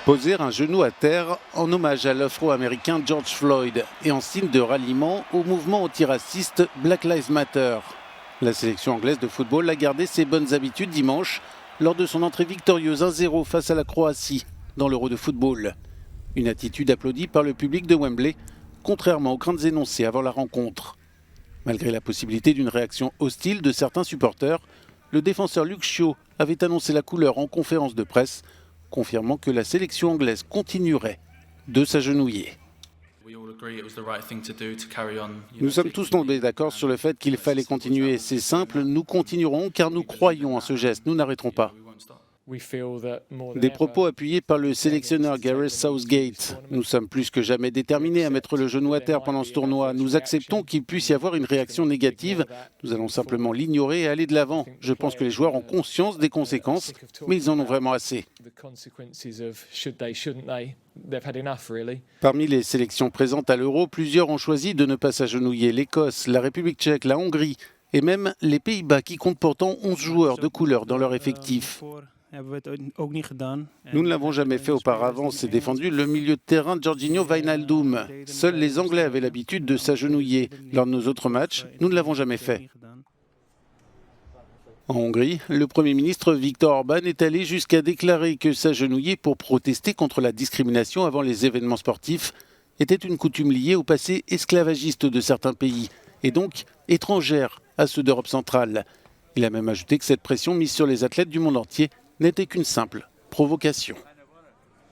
Poser un genou à terre en hommage à l'Afro-Américain George Floyd et en signe de ralliement au mouvement antiraciste Black Lives Matter. La sélection anglaise de football a gardé ses bonnes habitudes dimanche lors de son entrée victorieuse 1-0 face à la Croatie dans l'Euro de football. Une attitude applaudie par le public de Wembley, contrairement aux craintes énoncées avant la rencontre. Malgré la possibilité d'une réaction hostile de certains supporters, le défenseur Luke Shaw avait annoncé la couleur en conférence de presse, confirmant que la sélection anglaise continuerait de s'agenouiller. Nous sommes tous tombés d'accord sur le fait qu'il fallait continuer. C'est simple, nous continuerons car nous croyons en ce geste, nous n'arrêterons pas. Des propos appuyés par le sélectionneur Gareth Southgate. Nous sommes plus que jamais déterminés à mettre le genou à terre pendant ce tournoi. Nous acceptons qu'il puisse y avoir une réaction négative. Nous allons simplement l'ignorer et aller de l'avant. Je pense que les joueurs ont conscience des conséquences, mais ils en ont vraiment assez. Parmi les sélections présentes à l'Euro, plusieurs ont choisi de ne pas s'agenouiller. L'Écosse, la République tchèque, la Hongrie et même les Pays-Bas qui comptent pourtant 11 joueurs de couleur dans leur effectif. Nous ne l'avons jamais fait auparavant, s'est défendu le milieu de terrain Georginio Wijnaldum. Seuls les Anglais avaient l'habitude de s'agenouiller. Lors de nos autres matchs, nous ne l'avons jamais fait. En Hongrie, le Premier ministre Viktor Orban est allé jusqu'à déclarer que s'agenouiller pour protester contre la discrimination avant les événements sportifs était une coutume liée au passé esclavagiste de certains pays, et donc étrangère à ceux d'Europe centrale. Il a même ajouté que cette pression mise sur les athlètes du monde entier n'était qu'une simple provocation.